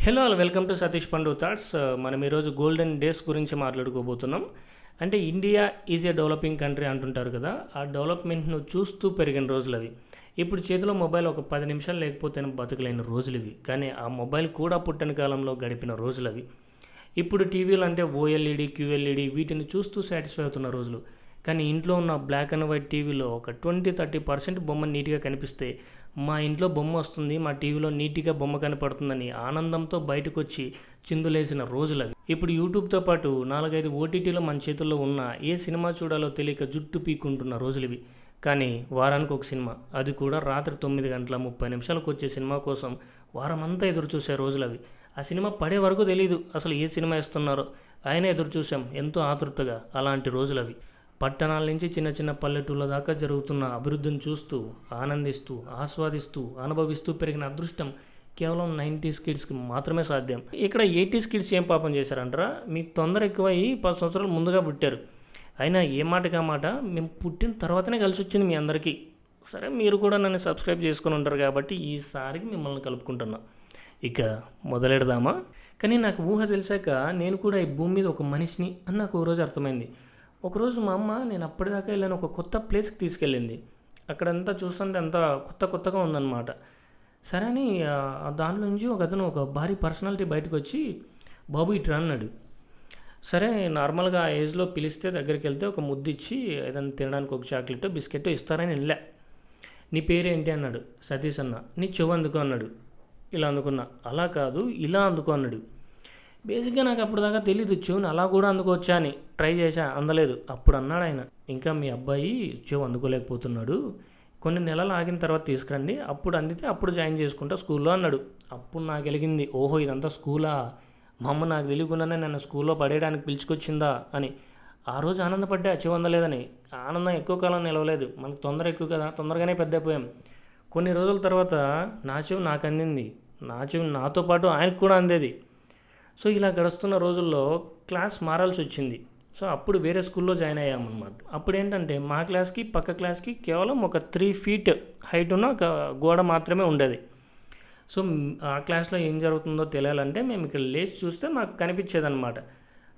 Hello all welcome to Satish పండు thoughts. మనం ఈరోజు గోల్డెన్ డేస్ గురించి మాట్లాడుకోబోతున్నాం. అంటే India is a developing country అంటుంటారు కదా, ఆ డెవలప్మెంట్ను చూస్తూ పెరిగిన రోజులు అవి. ఇప్పుడు చేతిలో మొబైల్ ఒక 10 నిమిషాలు లేకపోతే బతకలేని రోజులు ఇవి. కానీ ఆ మొబైల్ కూడా పుట్టని కాలంలో గడిపిన రోజులు అవి. ఇప్పుడు టీవీలు అంటే ఓఎల్ఈడి, క్యూఎల్ఈడి వీటిని చూస్తూ సాటిస్ఫై అవుతున్న రోజులు. కానీ ఇంట్లో ఉన్న బ్లాక్ అండ్ వైట్ టీవీలో ఒక 20-30% బొమ్మ నీట్గా కనిపిస్తే, మా ఇంట్లో బొమ్మ వస్తుంది, మా టీవీలో నీట్గా బొమ్మ కనపడుతుందని ఆనందంతో బయటకు వచ్చి చిందులేసిన రోజులు అవి. ఇప్పుడు యూట్యూబ్తో పాటు 4-5 ఓటీటీలో మన చేతుల్లో ఉన్న ఏ సినిమా చూడాలో తెలియక జుట్టు పీక్కుంటున్న రోజులు ఇవి. కానీ వారానికి ఒక సినిమా, అది కూడా రాత్రి 9:30 వచ్చే సినిమా కోసం వారమంతా ఎదురు చూసే రోజులు అవి. ఆ సినిమా పడే వరకు తెలియదు అసలు ఏ సినిమా ఇస్తున్నారో, ఆయన ఎదురు చూసాం ఎంతో ఆతృతగా. అలాంటి రోజులు అవి. పట్టణాల నుంచి చిన్న చిన్న పల్లెటూళ్ళ దాకా జరుగుతున్న అభివృద్ధిని చూస్తూ, ఆనందిస్తూ, ఆస్వాదిస్తూ, అనుభవిస్తూ పెరిగిన అదృష్టం కేవలం 90s కిడ్స్కి మాత్రమే సాధ్యం. ఇక్కడ 80s కిడ్స్ ఏం పాపం చేశారంటారా? మీకు తొందర ఎక్కువయ్యి 10 సంవత్సరాలు ముందుగా పుట్టారు. అయినా ఏ మాటకా మాట మేము పుట్టిన తర్వాతనే కలిసి వచ్చింది మీ అందరికీ. సరే, మీరు కూడా నన్ను సబ్స్క్రైబ్ చేసుకొని ఉంటారు కాబట్టి ఈసారికి మిమ్మల్ని కలుపుకుంటున్నా. ఇక మొదలెడదామా? కానీ నాకు ఊహ తెలిసాక నేను కూడా ఈ భూమి మీద ఒక మనిషిని అని నాకు ఓ రోజు అర్థమైంది. ఒకరోజు మా అమ్మ నేను అప్పటిదాకా వెళ్ళాను ఒక కొత్త ప్లేస్కి తీసుకెళ్ళింది. అక్కడంతా చూస్తుంటే అంతా కొత్తగా ఉందన్నమాట. సరే అని దానిలో నుంచి ఒక అతను ఒక భారీ పర్సనాలిటీ బయటకు వచ్చి, బాబు ఇట్రా అన్నాడు. సరే, నార్మల్గా ఆ ఏజ్లో పిలిస్తే దగ్గరికి వెళ్తే ఒక ముద్దు ఇచ్చి ఏదైనా తినడానికి ఒక చాక్లెట్ బిస్కెట్ ఇస్తారని వెళ్ళా. నీ పేరేంటి అన్నాడు. సతీష్ అన్న. నీ చెవు అందుకో అన్నాడు. ఇలా అందుకున్నా. అలా కాదు, ఇలా అందుకో అన్నాడు. బేసిక్గా నాకు అప్పుడు దాకా తెలీదు చెవుని అలా కూడా అందుకోవచ్చా అని. ట్రై చేశా, అందలేదు. అప్పుడు అన్నాడు ఆయన, ఇంకా మీ అబ్బాయి చెవు అందుకోలేకపోతున్నాడు, కొన్ని నెలలు ఆగిన తర్వాత తీసుకురండి, అప్పుడు అందితే అప్పుడు జాయిన్ చేసుకుంటా స్కూల్లో అన్నాడు. అప్పుడు నాకు వెలిగింది, ఓహో ఇదంతా స్కూలా, మా అమ్మ నాకు తెలియకుండానే నన్ను స్కూల్లో పడేయడానికి పిలుచుకొచ్చిందా అని. ఆ రోజు ఆనందపడ్డా చెవు అందలేదని. ఆనందం ఎక్కువ కాలం నిలవలేదు, మనకు తొందర ఎక్కువ కదా, తొందరగానే పెద్ద అయిపోయాం. కొన్ని రోజుల తర్వాత నా చెవు నాకు అందింది, నా చెవు నాతో పాటు ఆయనకు కూడా అందేది. సో ఇలా గడుస్తున్న రోజుల్లో క్లాస్ మారాల్సి వచ్చింది. సో అప్పుడు వేరే స్కూల్లో జాయిన్ అయ్యామన్నమాట. అప్పుడు ఏంటంటే మా క్లాస్కి పక్క క్లాస్కి కేవలం ఒక 3 feet హైట్ ఉన్న ఒక గోడ మాత్రమే ఉండేది. సో ఆ క్లాస్లో ఏం జరుగుతుందో తెలియాలంటే మేము ఇక్కడ లేచి చూస్తే మాకు కనిపించేదన్నమాట.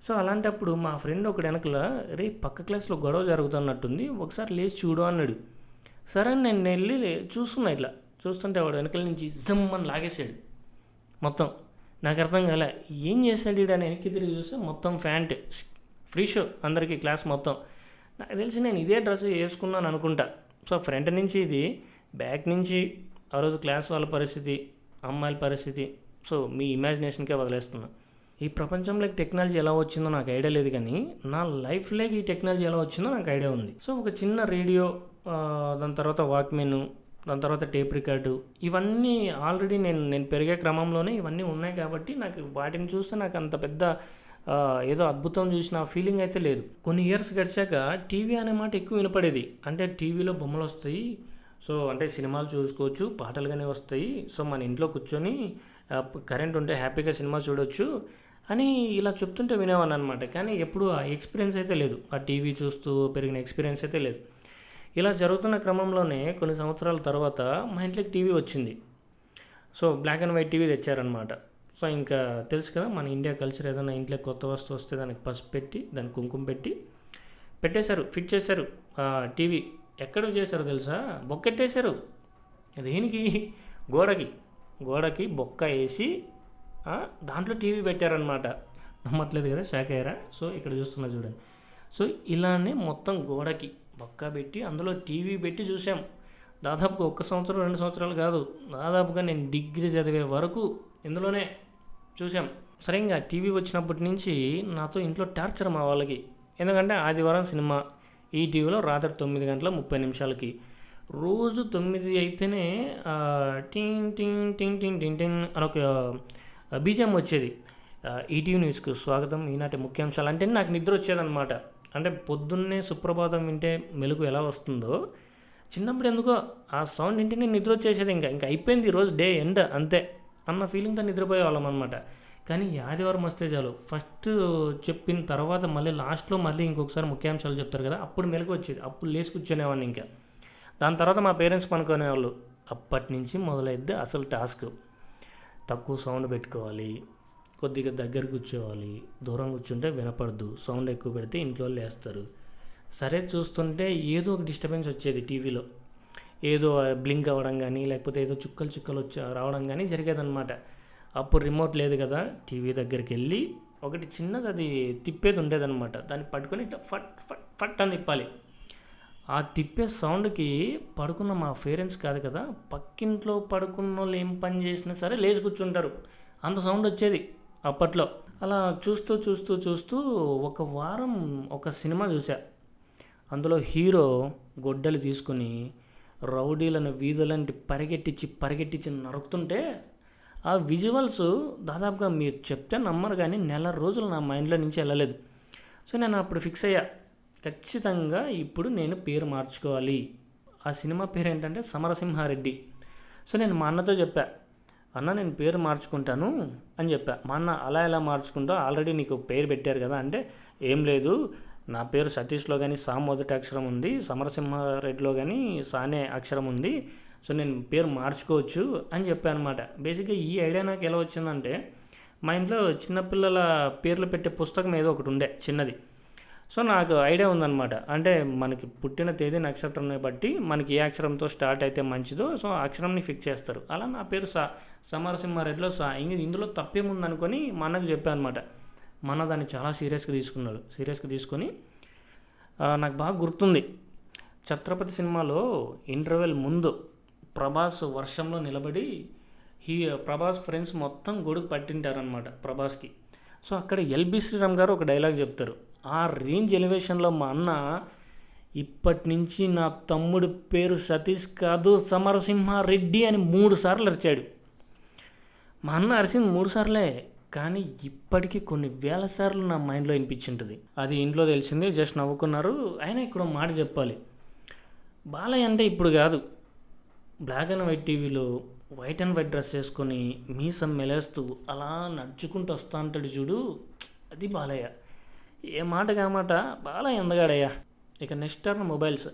సో అలాంటప్పుడు మా ఫ్రెండ్ ఒకటి వెనకల, రే పక్క క్లాస్లో గొడవ జరుగుతున్నట్టుంది, ఒకసారి లేచి చూడు అన్నాడు. సరే నేను వెళ్ళి చూస్తున్నా. ఇట్లా చూస్తుంటే వాడు వెనకల నుంచి జమ్మని లాగేసాడు మొత్తం. నాకు అర్థం కాలే ఏం చేశాడు అని వెనక్కి తిరిగి చూస్తే మొత్తం ప్యాంట్ ఫ్రీ షో అందరికీ క్లాస్ మొత్తం. నాకు తెలిసి నేను ఇదే డ్రెస్ వేసుకున్నాను అనుకుంటా. సో ఫ్రంట్ నుంచి ఇది, బ్యాక్ నుంచి ఆ రోజు క్లాస్ వాళ్ళ పరిస్థితి, అమ్మాయిల పరిస్థితి. సో మీ ఇమాజినేషన్కే వదిలేస్తున్నా. ఈ ప్రపంచంలోకి టెక్నాలజీ ఎలా వచ్చిందో నాకు ఐడియా లేదు, కానీ నా లైఫ్లోకి ఈ టెక్నాలజీ ఎలా వచ్చిందో నాకు ఐడియా ఉంది. సో ఒక చిన్న రేడియో, దాని తర్వాత వాక్మెన్, దాని తర్వాత టేప్ రికార్డు, ఇవన్నీ ఆల్రెడీ నేను పెరిగే క్రమంలోనే ఇవన్నీ ఉన్నాయి కాబట్టి నాకు వాటిని చూస్తే నాకు అంత పెద్ద ఏదో అద్భుతం చూసిన ఫీలింగ్ అయితే లేదు. కొన్ని ఇయర్స్ గడిచాక టీవీ అనే మాట ఎక్కువ వినపడేది. అంటే టీవీలో బొమ్మలు వస్తాయి, సో అంటే సినిమాలు చూసుకోవచ్చు, పాటలుగానే వస్తాయి, సో మన ఇంట్లో కూర్చొని కరెంట్ ఉంటే హ్యాపీగా సినిమా చూడొచ్చు అని ఇలా చెప్తుంటే వినేవాన్ని అనమాట. కానీ ఎప్పుడు ఆ ఎక్స్పీరియన్స్ అయితే లేదు, ఆ టీవీ చూస్తూ పెరిగిన ఎక్స్పీరియన్స్ అయితే లేదు. ఇలా జరుగుతున్న క్రమంలోనే కొన్ని సంవత్సరాల తర్వాత మా ఇంట్లోకి టీవీ వచ్చింది. So black and white TV తెచ్చారనమాట. సో ఇంకా తెలుసు కదా మన ఇండియా కల్చర్, ఏదైనా ఇంట్లో కొత్త వస్తువు వస్తే దానికి పసుపు పెట్టి దానికి కుంకుమ పెట్టి పెట్టేశారు, ఫిట్ చేశారు. టీవీ ఎక్కడ చేశారో తెలుసా? బొక్కెట్టేశారు. దేనికి? గోడకి బొక్క వేసి దాంట్లో టీవీ పెట్టారనమాట. నమ్మట్లేదు కదా, షాక్ అయ్యారా? సో ఇక్కడ చూస్తున్నా చూడండి. సో ఇలానే మొత్తం గోడకి బొక్క పెట్టి అందులో టీవీ పెట్టి చూసాం. దాదాపుగా 1 సంవత్సరం 2 సంవత్సరాలు కాదు, దాదాపుగా నేను డిగ్రీ చదివే వరకు ఇందులోనే చూసాం. సరే, ఇంకా టీవీ వచ్చినప్పటి నుంచి నాతో ఇంట్లో టార్చర్ మా వాళ్ళకి. ఎందుకంటే ఆదివారం సినిమా ఈ టీవీలో రాత్రి 9:30 రోజు 9 అయితేనే టింగ్ టింగ్ టింగ్ టింగ్ టింగ్ టింగ్ అని ఒక బీజిఎం వచ్చేది. ఈటీవీ న్యూస్కు స్వాగతం, ఈనాటి ముఖ్యాంశాలు అంటే నాకు నిద్ర వచ్చేదన్నమాట. అంటే పొద్దున్నే సుప్రభాతం వింటే మెలకు ఎలా వస్తుందో, చిన్నప్పుడు ఎందుకో ఆ సౌండ్ వింటేనే నిద్ర వచ్చేసేది. ఇంకా అయిపోయింది ఈరోజు డే ఎండ్ అంతే అన్న ఫీలింగ్తో నిద్రపోయేవాళ్ళం అనమాట. కానీ ఆదివారం వస్తే చాలు, ఫస్ట్ చెప్పిన తర్వాత మళ్ళీ లాస్ట్లో మళ్ళీ ఇంకొకసారి ముఖ్యాంశాలు చెప్తారు కదా, అప్పుడు మెలకు వచ్చేది. అప్పుడు లేచి కూర్చునేవాడిని. ఇంకా దాని తర్వాత మా పేరెంట్స్ పనుకునేవాళ్ళు. అప్పటి నుంచి మొదలైద్ది అసలు టాస్క్. తక్కువ సౌండ్ పెట్టుకోవాలి, కొద్దిగా దగ్గర కూర్చోవాలి, దూరం కూర్చుంటే వినపడదు, సౌండ్ ఎక్కువ పెడితే ఇంట్లో వాళ్ళు వేస్తారు. సరే చూస్తుంటే ఏదో ఒక డిస్టర్బెన్స్ వచ్చేది టీవీలో, ఏదో బ్లింక్ అవ్వడం కానీ లేకపోతే ఏదో చుక్కలు చుక్కలు రావడం కానీ జరిగేదన్నమాట. అప్పుడు రిమోట్ లేదు కదా, టీవీ దగ్గరికి వెళ్ళి ఒకటి చిన్నది అది తిప్పేది ఉండేదన్నమాట. దాన్ని పట్టుకొని ఫట్ ఫట్ ఫట్ అని తిప్పాలి. ఆ తిప్పే సౌండ్కి పడుకున్న మా పేరెంట్స్ కాదు కదా, పక్కింట్లో పడుకున్న వాళ్ళు ఏం పని చేసినా సరే లేచి కూర్చుంటారు, అంత సౌండ్ వచ్చేది అప్పట్లో. అలా చూస్తూ చూస్తూ చూస్తూ ఒక వారం ఒక సినిమా చూసా. అందులో హీరో గొడ్డలు తీసుకుని రౌడీలను వీధులంటి పరిగెట్టించి నరుకుతుంటే ఆ విజువల్స్ దాదాపుగా మీరు చెప్తే నమ్మరు కానీ నెల రోజులు నా మైండ్లో నుంచి వెళ్ళలేదు. సో నేను అప్పుడు ఫిక్స్ అయ్యా, ఖచ్చితంగా ఇప్పుడు నేను పేరు మార్చుకోవాలి. ఆ సినిమా పేరు ఏంటంటే సమరసింహారెడ్డి. సో నేను మా అన్నతో చెప్పా, అన్న నేను పేరు మార్చుకుంటాను అని చెప్పా. మా అన్న అలా ఎలా మార్చుకుంటావు, ఆల్రెడీ నీకు పేరు పెట్టారు కదా అంటే, ఏం లేదు నా పేరు సతీష్లో కానీ సా మొదటి అక్షరం ఉంది, సమరసింహారెడ్డిలో కానీ సానే అక్షరం ఉంది, సో నేను పేరు మార్చుకోవచ్చు అని చెప్పాను అనమాట. బేసిక్గా ఈ ఐడియా నాకు ఎలా వచ్చిందంటే, మా ఇంట్లో చిన్నపిల్లల పేర్లు పెట్టే పుస్తకం ఏదో ఒకటి ఉండే చిన్నది. సో నాకు ఐడియా ఉందన్నమాట. అంటే మనకి పుట్టిన తేదీ నక్షత్రాన్ని బట్టి మనకి ఏ అక్షరంతో స్టార్ట్ అయితే మంచిదో సో ఆ అక్షరంని ఫిక్స్ చేస్తారు. అలా నా పేరు సమరసింహారెడ్డిలో ఇందులో తప్పేముందనుకొని మా అన్నకు చెప్పాను అనమాట. మా అన్న దాన్ని చాలా సీరియస్గా తీసుకొని నాకు బాగా గుర్తుంది, ఛత్రపతి సినిమాలో ఇంటర్వెల్ ముందు ప్రభాస్ వర్షంలో నిలబడి ప్రభాస్ ఫ్రెండ్స్ మొత్తం గొడుగు పట్టింటారనమాట ప్రభాస్కి. సో అక్కడ ఎల్బి శ్రీరామ్ గారు ఒక డైలాగ్ చెప్తారు. ఆ రేంజ్ ఎలివేషన్లో మా అన్న ఇప్పటి నుంచి నా తమ్ముడి పేరు సతీష్ కాదు సమరసింహారెడ్డి అని 3 సార్లు అరిచాడు. మా అన్న అరిచింది 3 సార్లే, కానీ ఇప్పటికీ కొన్ని వేల సార్లు నా మైండ్లో వినిపించింటుంది. అది ఇంట్లో తెలిసింది, జస్ట్ నవ్వుకున్నారు. అయినా ఇక్కడ మాట చెప్పాలి, బాలయ్య అంటే ఇప్పుడు కాదు, బ్లాక్ అండ్ వైట్ టీవీలో వైట్ అండ్ వైట్ డ్రెస్ వేసుకొని మీసం మెలేస్తూ అలా నడుచుకుంటూ వస్తా అంటాడు చూడు, అది బాలయ్య. ఏ మాట కామాట బాలయ్య అందగాడయ్యా. ఇక నెక్స్ట్ టర్న్ మొబైల్స్.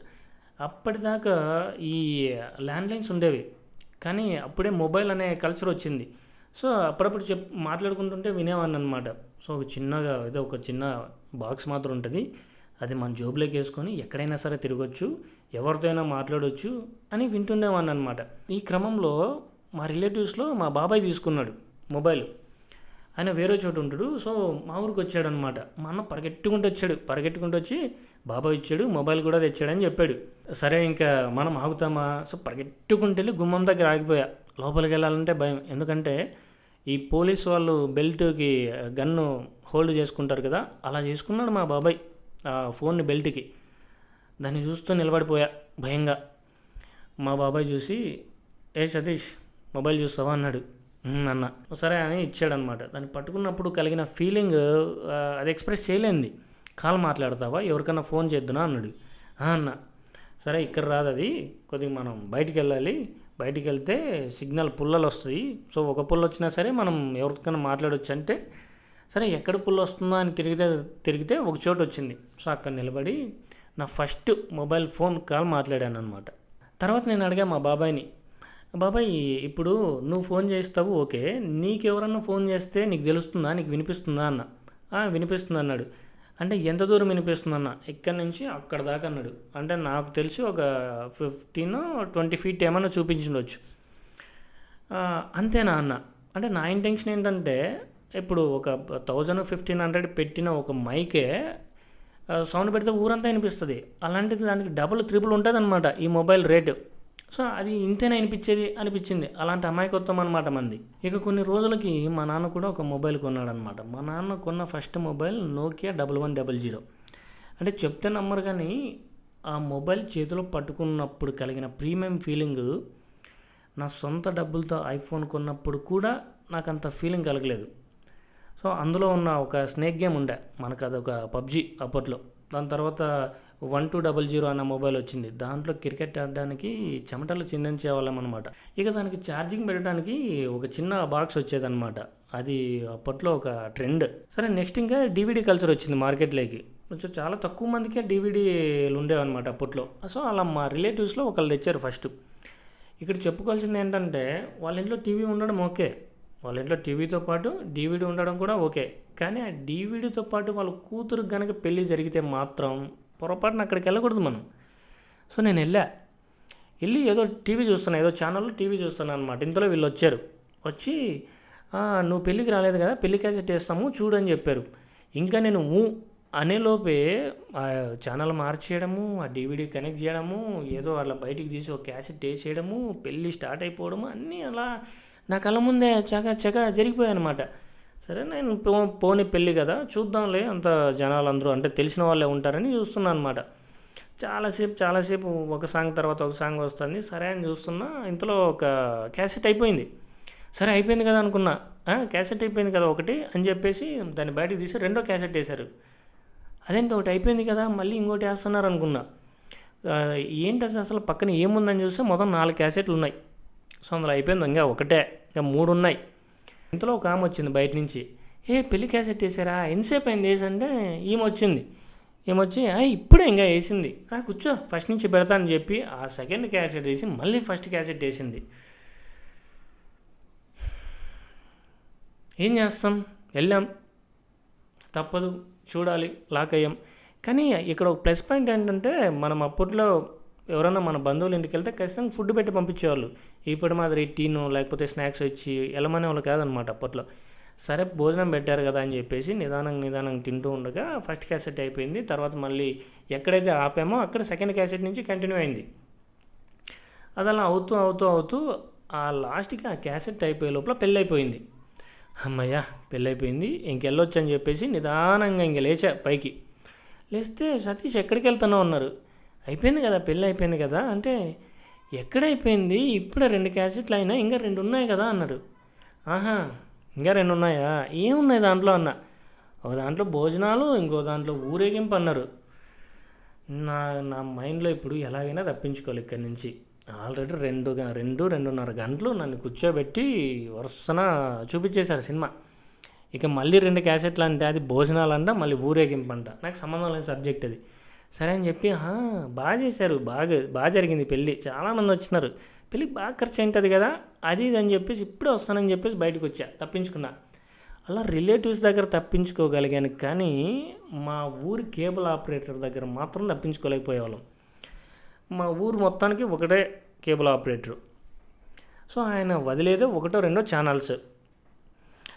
అప్పటిదాకా ఈ ల్యాండ్లైన్స్ ఉండేవి, కానీ అప్పుడే మొబైల్ అనే కల్చర్ వచ్చింది. సో అప్పుడప్పుడు మాట్లాడుకుంటుంటే వినేవాడిని అనమాట. సో ఒక చిన్న బాక్స్ మాత్రం ఉంటుంది, అది మన జోబులోకి వేసుకొని ఎక్కడైనా సరే తిరగచ్చు, ఎవరితో అయినా మాట్లాడవచ్చు అని వింటుండేవాడిని అనమాట. ఈ క్రమంలో మా రిలేటివ్స్లో మా బాబాయ్ తీసుకున్నాడు మొబైల్. ఆయన వేరే చోటు ఉంటాడు. సో మా ఊరికి వచ్చాడనమాట. మా అన్న పరిగెట్టుకుంటూ వచ్చి బాబాయ్ ఇచ్చాడు, మొబైల్ కూడా తెచ్చాడని చెప్పాడు. సరే ఇంకా మనం ఆగుతామా, సో పరిగెట్టుకుంటూ వెళ్ళి గుమ్మం దగ్గర ఆగిపోయా. లోపలికి వెళ్ళాలంటే భయం, ఎందుకంటే ఈ పోలీస్ వాళ్ళు బెల్ట్కి గన్ను హోల్డ్ చేసుకుంటారు కదా, అలా చేసుకున్నాడు మా బాబాయ్ ఆ ఫోన్ని బెల్ట్కి. దాన్ని చూస్తూ నిలబడిపోయా భయంగా. మా బాబాయ్ చూసి, ఏ సతీష్ మొబైల్ చూస్తావా అన్నాడు. అన్న సరే అని ఇచ్చాడనమాట. దాన్ని పట్టుకున్నప్పుడు కలిగిన ఫీలింగ్ అది ఎక్స్ప్రెస్ చేయలేంది. కాల్ మాట్లాడతావా, ఎవరికన్నా ఫోన్ చేద్దునా అన్నాడు. అన్న సరే ఇక్కడ రాదు, అది కొద్దిగా మనం బయటికి వెళ్ళాలి, బయటికి వెళ్తే సిగ్నల్ పుల్లలు వస్తాయి, సో ఒక పుల్ల వచ్చినా సరే మనం ఎవరికైనా మాట్లాడవచ్చు అంటే, సరే ఎక్కడ పుల్ల వస్తుందో అని తిరిగితే ఒక చోటు వచ్చింది. సో అక్కడ నిలబడి నా ఫస్ట్ మొబైల్ ఫోన్ కాల్ మాట్లాడాను అనమాట. తర్వాత నేను అడిగా మా బాబాయ్ని, బాబాయ్ ఇప్పుడు నువ్వు ఫోన్ చేస్తావు ఓకే, నీకెవరన్నా ఫోన్ చేస్తే నీకు తెలుస్తుందా, నీకు వినిపిస్తుందా అన్న. వినిపిస్తుంది అన్నాడు. అంటే ఎంత దూరం వినిపిస్తుంది అన్న, ఇక్కడి నుంచి అక్కడ దాకా అన్నాడు. అంటే నాకు తెలిసి ఒక 15-20 ఫీట్ ఏమన్నా చూపించుండొచ్చు. అంతేనా అన్న. అంటే నా ఇంటెన్షన్ ఏంటంటే, ఇప్పుడు ఒక 1000-1500 పెట్టిన ఒక మైకే సౌండ్ పెడితే ఊరంతా వినిపిస్తుంది, అలాంటిది దానికి డబుల్ త్రిబుల్ ఉంటుంది అనమాట ఈ మొబైల్ రేటు. సో అది ఇంతేనా అనిపించింది. అలాంటి అమాయకత్వం అనమాట మంది. ఇక కొన్ని రోజులకి మా నాన్న కూడా ఒక మొబైల్ కొన్నాడనమాట. మా నాన్న కొన్న ఫస్ట్ మొబైల్ నోకియా 1100. అంటే చెప్తే నమ్మరు కానీ ఆ మొబైల్ చేతిలో పట్టుకున్నప్పుడు కలిగిన ప్రీమియం ఫీలింగ్ నా సొంత డబ్బులతో ఐఫోన్ కొన్నప్పుడు కూడా నాకు అంత ఫీలింగ్ కలగలేదు. సో అందులో ఉన్న ఒక స్నేక్ గేమ్ ఉండే మనకు, అదొక పబ్జి అప్పట్లో. దాని తర్వాత 1200 అన్న మొబైల్ వచ్చింది. దాంట్లో క్రికెట్ ఆడడానికి చెమటలు చిందించేవాళ్ళం అనమాట. ఇక దానికి ఛార్జింగ్ పెట్టడానికి ఒక చిన్న బాక్స్ వచ్చేదన్నమాట. అది అప్పట్లో ఒక ట్రెండ్. సరే నెక్స్ట్ ఇంకా డివిడీ కల్చర్ వచ్చింది మార్కెట్లోకి. చాలా తక్కువ మందికే డివిడీలు ఉండేవన్నమాట అప్పట్లో. సో అలా మా రిలేటివ్స్లో ఒకళ్ళు తెచ్చారు ఫస్ట్. ఇక్కడ చెప్పుకోవాల్సింది ఏంటంటే, వాళ్ళ ఇంట్లో టీవీ ఉండడం ఓకే, వాళ్ళ ఇంట్లో టీవీతో పాటు డీవీడీ ఉండడం కూడా ఓకే. కానీ ఆ డీవీడీతో పాటు వాళ్ళ కూతురికి గనక పెళ్లి జరిగితే మాత్రం పొరపాటున అక్కడికి వెళ్ళకూడదు మనం. సో నేను వెళ్ళి ఏదో టీవీ చూస్తున్నా, ఏదో ఛానల్లో టీవీ చూస్తున్నాను అనమాట. ఇంతలో వీళ్ళు వచ్చారు. వచ్చి నువ్వు పెళ్ళికి రాలేదు కదా, పెళ్లి క్యాసెట్ వేస్తాము చూడు అని చెప్పారు. ఇంకా నేను అనేలోపే ఆ ఛానల్ మార్చేయడము, ఆ డీవీడీ కనెక్ట్ చేయడము, ఏదో అలా బయటికి తీసి ఒక క్యాసెట్ వేసేయడము, పెళ్ళి స్టార్ట్ అయిపోవడము, అన్నీ అలా నా కళ్ళ ముందే చక జరిగిపోయాయి అనమాట. సరే నేను పోనీ పెళ్ళి కదా చూద్దాంలే, అంత జనాలు అందరూ అంటే తెలిసిన వాళ్ళే ఉంటారని చూస్తున్నాను అనమాట. చాలాసేపు ఒక సాంగ్ తర్వాత ఒక సాంగ్ వస్తుంది. సరే అని చూస్తున్నా, ఇంతలో ఒక క్యాసెట్ అయిపోయింది. సరే అయిపోయింది కదా అనుకున్నా, క్యాసెట్ అయిపోయింది కదా ఒకటి అని చెప్పేసి దాన్ని బయటకు తీసి రెండో క్యాసెట్ వేశారు. అదేంటి ఒకటి అయిపోయింది కదా మళ్ళీ ఇంకోటి వేస్తున్నారు అనుకున్నా. ఏంటి అసలు పక్కన ఏముందని చూస్తే మొత్తం 4 క్యాసెట్లు ఉన్నాయి. సో అందులో అయిపోయింది, ఇంకా ఒకటే, ఇంకా 3 ఉన్నాయి. ఇంతలో ఒక ఆమె వచ్చింది బయట నుంచి. పెళ్లి క్యాసెట్ వేసారా, ఎంతసేపు అయింది వేసి అంటే ఏమొచ్చి ఇప్పుడే ఇంకా వేసింది, కూర్చో ఫస్ట్ నుంచి పెడతానని చెప్పి ఆ సెకండ్ క్యాసెట్ వేసి మళ్ళీ ఫస్ట్ క్యాసెట్ వేసింది. ఏం చేస్తాం, వెళ్ళాం, తప్పదు, చూడాలి, లాక్ అయ్యాం. కానీ ఇక్కడ ఒక ప్లస్ పాయింట్ ఏంటంటే, మనం అప్పట్లో ఎవరైనా మన బంధువులు ఇంటికి వెళ్తే ఖచ్చితంగా ఫుడ్ పెట్టి పంపించేవాళ్ళు. ఇప్పుడు మాదిరి టీను లేకపోతే స్నాక్స్ ఇచ్చి వెళ్ళమనే వాళ్ళు కాదనమాట అప్పట్లో. సరే భోజనం పెట్టారు కదా అని చెప్పేసి నిదానంగా తింటూ ఉండగా ఫస్ట్ క్యాసెట్ అయిపోయింది. తర్వాత మళ్ళీ ఎక్కడైతే ఆపామో అక్కడ సెకండ్ క్యాసెట్ నుంచి కంటిన్యూ అయింది. అది అలా అవుతూ ఆ లాస్ట్కి ఆ క్యాసెట్ అయిపోయే లోపల పెళ్ళి అయిపోయింది. అమ్మయ్య పెళ్ళి అయిపోయింది, ఇంకెళ్ళొచ్చు అని చెప్పేసి నిదానంగా ఇంక లేచా పైకి. లేస్తే సతీష్ ఎక్కడికి వెళ్తున్నావు అన్నారు. అయిపోయింది కదా పెళ్ళి అయిపోయింది కదా అంటే, ఎక్కడైపోయింది, ఇప్పుడే 2 క్యాసెట్లు అయినా ఇంకా 2 ఉన్నాయి కదా అన్నారు. ఇంకా 2 ఉన్నాయా, ఏమున్నాయి దాంట్లో అన్న. ఒక దాంట్లో భోజనాలు, ఇంకో దాంట్లో ఊరేగింపు అన్నారు. నా మైండ్లో ఇప్పుడు ఎలాగైనా తప్పించుకోవాలి ఇక్కడి నుంచి. ఆల్రెడీ 2.5 గంటలు నన్ను కూర్చోబెట్టి వరుసన చూపించేశారు సినిమా. ఇక మళ్ళీ 2 క్యాసెట్లు అంటే అది భోజనాలు అంట, మళ్ళీ ఊరేగింపు అంట. నాకు సంబంధం లేని సబ్జెక్ట్ అది. సరే అని చెప్పి బాగా చేశారు, బాగా జరిగింది పెళ్ళి, చాలామంది వచ్చినారు, పెళ్ళికి బాగా ఖర్చు అయింటుంది కదా అది ఇది అని చెప్పేసి ఇప్పుడే వస్తానని చెప్పేసి బయటకు వచ్చా, తప్పించుకున్నా. అలా రిలేటివ్స్ దగ్గర తప్పించుకోగలిగాను, కానీ మా ఊరి కేబుల్ ఆపరేటర్ దగ్గర మాత్రం తప్పించుకోలేకపోయేవాళ్ళం. మా ఊరు మొత్తానికి ఒకటే కేబుల్ ఆపరేటరు. సో ఆయన వదిలేదే 1-2 ఛానల్స్.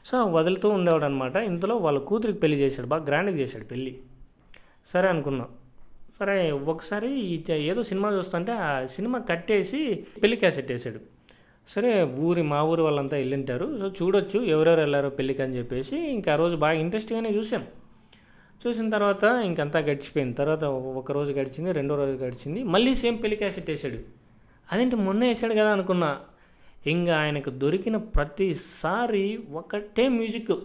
సో వదులుతూ ఉండేవాడు అనమాట. ఇంతలో వాళ్ళ కూతురికి పెళ్లి చేశాడు, బాగా గ్రాండ్గా చేశాడు పెళ్ళి. సరే అనుకున్నాం. సరే ఒకసారి ఏదో సినిమా చూస్తుంటే ఆ సినిమా కట్టేసి పెళ్లి క్యాసెట్ వేసాడు. సరే మా ఊరి వాళ్ళంతా వెళ్ళింటారు, సో చూడొచ్చు ఎవరెవరు వెళ్ళారో పెళ్ళికి అని చెప్పేసి ఇంకా ఆ రోజు బాగా ఇంట్రెస్ట్గానే చూసిన తర్వాత ఇంకంతా గడిచిపోయింది. తర్వాత ఒక రోజు గడిచింది, 2వ రోజు గడిచింది, మళ్ళీ సేమ్ పెళ్లి క్యాసెట్ వేసాడు. అదేంటి మొన్న వేసాడు కదా అనుకున్నా. ఇంకా ఆయనకు దొరికిన ప్రతిసారి ఒకటే మ్యూజిక్.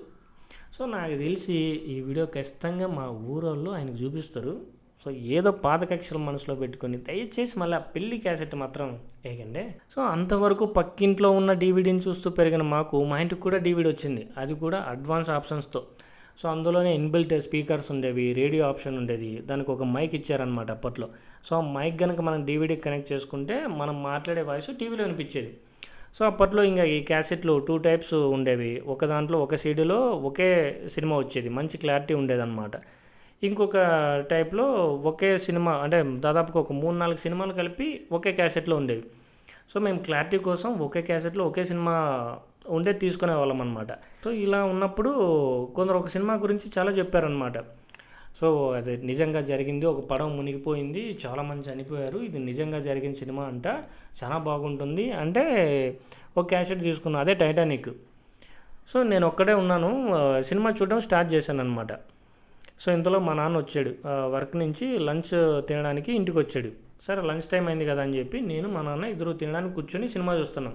సో నాకు తెలిసి ఈ వీడియో ఖచ్చితంగా మా ఊరోళ్ళు ఆయనకు చూపిస్తారు. సో ఏదో పాత కక్షలు మనసులో పెట్టుకొని దయచేసి మళ్ళీ ఆ పెళ్లి క్యాసెట్ మాత్రం వేయకండి. సో అంతవరకు పక్కింట్లో ఉన్న డీవీడీని చూస్తూ పెరిగిన మా ఇంటికి కూడా డీవీడీ వచ్చింది, అది కూడా అడ్వాన్స్ ఆప్షన్స్తో. సో అందులోనే ఇన్బిల్ట్ స్పీకర్స్ ఉండేవి, రేడియో ఆప్షన్ ఉండేది, దానికి ఒక మైక్ ఇచ్చారనమాట అప్పట్లో. సో ఆ మైక్ కనుక మనం డీవీడీకి కనెక్ట్ చేసుకుంటే మనం మాట్లాడే వాయిస్ టీవీలో వినిపించేది. సో అప్పట్లో ఇంకా ఈ క్యాసెట్లు 2 టైప్స్ ఉండేవి. ఒక దాంట్లో ఒక సీడీలో ఒకే సినిమా వచ్చేది, మంచి క్లారిటీ ఉండేదన్నమాట. ఇంకొక టైప్లో ఒకే సినిమా అంటే దాదాపుగా ఒక 3-4 సినిమాలు కలిపి ఒకే క్యాసెట్లో ఉండేవి. సో మేము క్లారిటీ కోసం ఒకే క్యాసెట్లో ఒకే సినిమా తీసుకునే వాళ్ళం అనమాట. సో ఇలా ఉన్నప్పుడు కొందరు ఒక సినిమా గురించి చాలా చెప్పారనమాట. సో అది నిజంగా జరిగింది, ఒక పడవ మునిగిపోయింది, చాలామంది చనిపోయారు, ఇది నిజంగా జరిగిన సినిమా అంట, చాలా బాగుంటుంది అంటే ఒక క్యాసెట్ తీసుకున్నా, అదే టైటానిక్. సో నేను ఒక్కడే ఉన్నాను, సినిమా చూడడం స్టార్ట్ చేశాను అనమాట. సో ఇంతలో మా నాన్న వచ్చాడు వర్క్ నుంచి, లంచ్ తినడానికి ఇంటికి వచ్చాడు. సరే లంచ్ టైం అయింది కదా అని చెప్పి నేను మా నాన్న ఇద్దరు తినడానికి కూర్చొని సినిమా చూస్తున్నాం.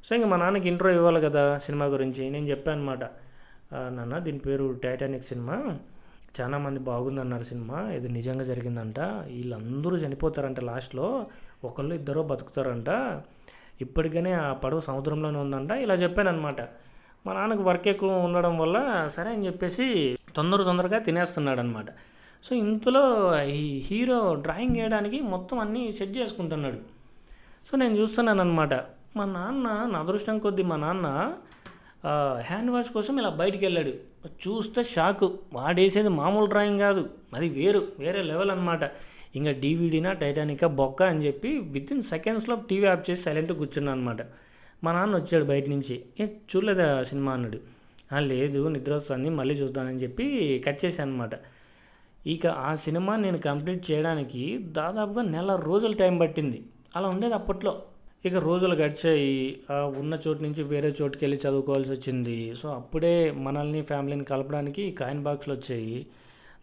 సో ఇంకా మా నాన్నకి ఇంట్రో ఇవ్వాలి కదా సినిమా గురించి. నేను చెప్పాను అనమాట, నాన్న దీని పేరు టైటానిక్ సినిమా, చాలామంది బాగుందన్నారు సినిమా, ఇది నిజంగా జరిగిందంట, వీళ్ళందరూ చనిపోతారంట, లాస్ట్లో 1-2 బతుకుతారంట, ఇప్పటికనే ఆ పడవ సముద్రంలోనే ఉందంట, ఇలా చెప్పాను అనమాట. మా నాన్నకు వర్క్ ఎక్కువ ఉండడం వల్ల సరే అని చెప్పేసి తొందరగా తినేస్తున్నాడు అనమాట. సో ఇంతలో ఈ హీరో డ్రాయింగ్ వేయడానికి మొత్తం అన్నీ సెట్ చేసుకుంటున్నాడు. సో నేను చూస్తున్నాను అనమాట. మా నాన్న, నా అదృష్టం కొద్దీ మా నాన్న హ్యాండ్ వాష్ కోసం ఇలా బయటికి వెళ్ళాడు. చూస్తే షాకు, వాడేసేది మామూలు డ్రాయింగ్ కాదు, అది వేరే లెవెల్ అనమాట. ఇంకా డీవీడీనా టైటానికా బొక్క అని చెప్పి వితిన్ సెకండ్స్లో టీవీ ఆఫ్ చేసి సైలెంట్గా కూర్చున్నాను అనమాట. మా నాన్న వచ్చాడు బయట నుంచి, చూడలేదా సినిమా అన్నాడు. లేదు నిద్ర వస్తుంది మళ్ళీ చూద్దానని చెప్పి కట్ చేశాను అనమాట. ఇక ఆ సినిమా నేను కంప్లీట్ చేయడానికి దాదాపుగా నెల రోజులు టైం పట్టింది. అలా ఉండేది అప్పట్లో. ఇక రోజులు గడిచాయి, ఉన్న చోటు నుంచి వేరే చోటుకి వెళ్ళి చదువుకోవాల్సి వచ్చింది. సో అప్పుడే మనల్ని ఫ్యామిలీని కలపడానికి కాయిన్ బాక్స్లు వచ్చాయి.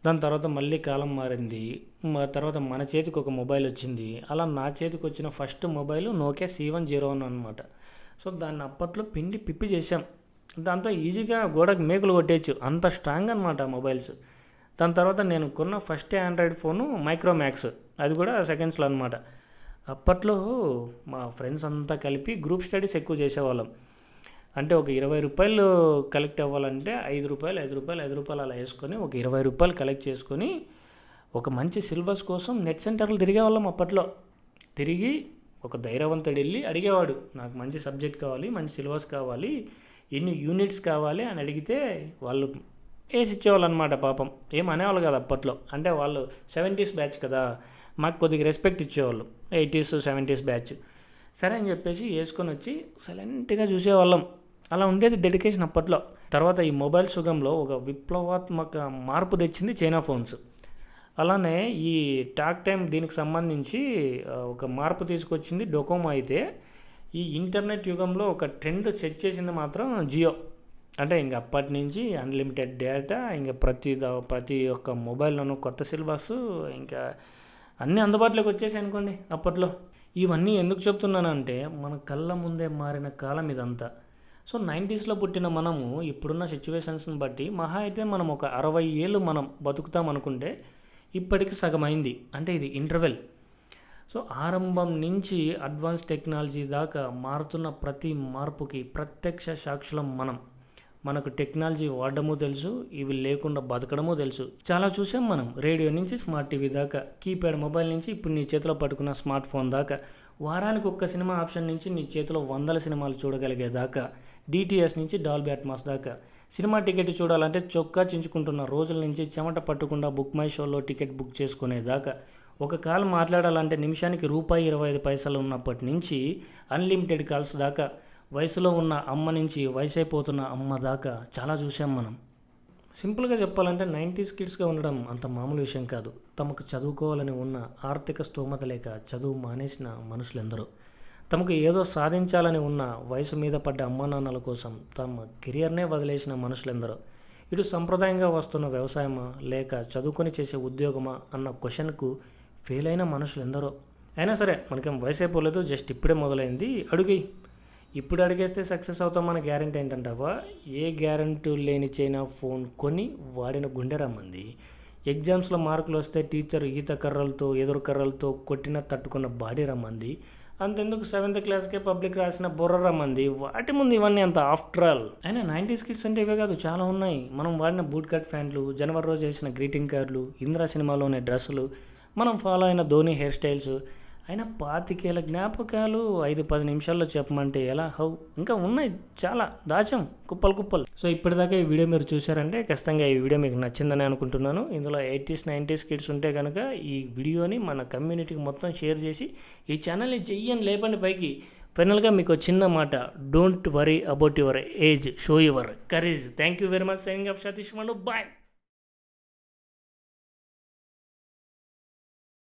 దాని తర్వాత మళ్ళీ కాలం మారింది. తర్వాత మన చేతికి ఒక మొబైల్ వచ్చింది. అలా నా చేతికి వచ్చిన ఫస్ట్ మొబైల్ నోకియా C101 అనమాట. సో దాన్ని అప్పట్లో పిండి పిప్పి చేసాం. దాంతో ఈజీగా గోడకు మేకులు కొట్టేయచ్చు, అంత స్ట్రాంగ్ అనమాట మొబైల్స్. దాని తర్వాత నేను కొన్న ఫస్ట్ ఆండ్రాయిడ్ ఫోను మైక్రోమ్యాక్స్, అది కూడా సెకండ్స్లో అనమాట. అప్పట్లో మా ఫ్రెండ్స్ అంతా కలిపి గ్రూప్ స్టడీస్ ఎక్కువ చేసేవాళ్ళం. అంటే ఒక 20 రూపాయలు కలెక్ట్ అవ్వాలంటే 5 రూపాయలు అలా వేసుకొని ఒక 20 రూపాయలు కలెక్ట్ చేసుకొని ఒక మంచి సిలబస్ కోసం నెట్ సెంటర్లు తిరిగేవాళ్ళం. అప్పట్లో తిరిగి ఒక ధైర్యవంతుడు వెళ్ళి అడిగేవాడు, నాకు మంచి సబ్జెక్ట్ కావాలి, మంచి సిలబస్ కావాలి, ఎన్ని యూనిట్స్ కావాలి అని అడిగితే వాళ్ళు వేసి ఇచ్చేవాళ్ళు అనమాట. పాపం ఏం అనేవాళ్ళు కాదు అప్పట్లో. అంటే వాళ్ళు 70s బ్యాచ్ కదా, మాకు కొద్దిగా రెస్పెక్ట్ ఇచ్చేవాళ్ళు. 80s 70s batch. సరే అని చెప్పేసి వేసుకొని వచ్చి సైలెంట్గా చూసేవాళ్ళం. అలా ఉండేది డెడికేషన్ అప్పట్లో. తర్వాత ఈ మొబైల్ యుగంలో ఒక విప్లవాత్మక మార్పు తెచ్చింది చైనా ఫోన్స్. అలానే ఈ టాక్ టైం దీనికి సంబంధించి ఒక మార్పు తీసుకొచ్చింది డొకోమో. అయితే ఈ ఇంటర్నెట్ యుగంలో ఒక ట్రెండ్ సెట్ చేసింది మాత్రం జియో. అంటే ఇంక అప్పటి నుంచి అన్లిమిటెడ్ డేటా, ఇంకా ప్రతి ఒక్క మొబైల్లోనూ కొత్త సిలబస్, ఇంకా అన్నీ అందుబాటులోకి వచ్చేసాయి అనుకోండి అప్పట్లో. ఇవన్నీ ఎందుకు చెప్తున్నానంటే మన కళ్ళ ముందే మారిన కాలం ఇదంతా. సో 90sలో పుట్టిన మనము ఇప్పుడున్న సిచ్యువేషన్స్ని బట్టి మహా అయితే మనం ఒక 60 ఏళ్ళు మనం బతుకుతాం అనుకుంటే ఇప్పటికి సగం అయింది. అంటే ఇది ఇంటర్వెల్. సో ఆరంభం నుంచి అడ్వాన్స్ టెక్నాలజీ దాకా మారుతున్న ప్రతి మార్పుకి ప్రత్యక్ష సాక్షులం మనం. మనకు టెక్నాలజీ వాడడము తెలుసు, ఇవి లేకుండా బతకడము తెలుసు. చాలా చూసాం మనం, రేడియో నుంచి స్మార్ట్ టీవీ దాకా, కీప్యాడ్ మొబైల్ నుంచి ఇప్పుడు నీ చేతిలో పట్టుకున్న స్మార్ట్ ఫోన్ దాకా, వారానికి ఒక్క సినిమా ఆప్షన్ నుంచి నీ చేతిలో 100 సినిమాలు చూడగలిగేదాకా, డిటిఎస్ నుంచి డాల్బీ అట్మాస్ దాకా. సినిమా టికెట్ చూడాలంటే చొక్కా చించుకుంటున్న రోజుల నుంచి చెమట పట్టకుండా బుక్ మై షోలో టికెట్ బుక్ చేసుకునేదాకా, ఒక కాల్ మాట్లాడాలంటే నిమిషానికి ₹25 ఉన్నప్పటి నుంచి అన్లిమిటెడ్ కాల్స్ దాకా, వయసులో ఉన్న అమ్మ నుంచి వయసు అయిపోతున్న అమ్మ దాకా చాలా చూసాం మనం. సింపుల్గా చెప్పాలంటే 90s కిడ్స్గా ఉండడం అంత మామూలు విషయం కాదు. తమకు చదువుకోవాలని ఉన్న ఆర్థిక స్తోమత లేక చదువు మానేసిన మనుషులెందరో, తమకు ఏదో సాధించాలని ఉన్న వయసు మీద పడ్డ అమ్మా నాన్నల కోసం తమ కెరియర్నే వదిలేసిన మనుషులెందరో, ఇటు సంప్రదాయంగా వస్తున్న వ్యవసాయమా లేక చదువుకొని చేసే ఉద్యోగమా అన్న క్వశ్చన్కు ఫెయిల్ అయిన మనుషులెందరో. అయినా సరే మనకేం వయసు అయిపోలేదు, జస్ట్ ఇప్పుడే మొదలైంది, అడుగు. ఇప్పుడు అడిగేస్తే సక్సెస్ అవుతామన్న గ్యారెంటీ ఏంటంటావా? ఏ గ్యారెంటీ లేని చైనా ఫోన్ కొని వాడిన గుండె రమ్మంది. ఎగ్జామ్స్లో మార్కులు వస్తే టీచర్ ఈత కర్రలతో ఎదురు కర్రలతో కొట్టిన తట్టుకున్న బాడీ రమ్మంది. అంతెందుకు 7th క్లాస్కే పబ్లిక్ రాసిన బుర్ర రమ్మంది. వాటి ముందు ఇవన్నీ అంత ఆఫ్టర్ ఆల్. అయినా 90s కిడ్స్ అంటే ఇవే కాదు, చాలా ఉన్నాయి. మనం వాడిన బూట్ కట్ ఫ్యాంట్లు, జనవరి రోజు వేసిన గ్రీటింగ్ కార్డులు, ఇంద్రా సినిమాలోని డ్రెస్సులు, మనం ఫాలో అయిన ధోని హెయిర్ స్టైల్స్. అయినా 25 జ్ఞాపకాలు 5-10 నిమిషాల్లో చెప్పమంటే ఎలా? ఇంకా ఉన్నాయి, చాలా దాచాం కుప్పలు. సో ఇప్పటిదాకా ఈ వీడియో మీరు చూసారంటే ఖచ్చితంగా ఈ వీడియో మీకు నచ్చిందని అనుకుంటున్నాను. ఇందులో 80s 90s కిడ్స్ ఉంటే కనుక ఈ వీడియోని మన కమ్యూనిటీకి మొత్తం షేర్ చేసి ఈ ఛానల్ని చెయ్యని లేపండి పైకి. ఫైనల్గా మీకు చిన్న మాట, don't worry about your age, show your courage. Thank you very much. Signing off Satish Manu, bye.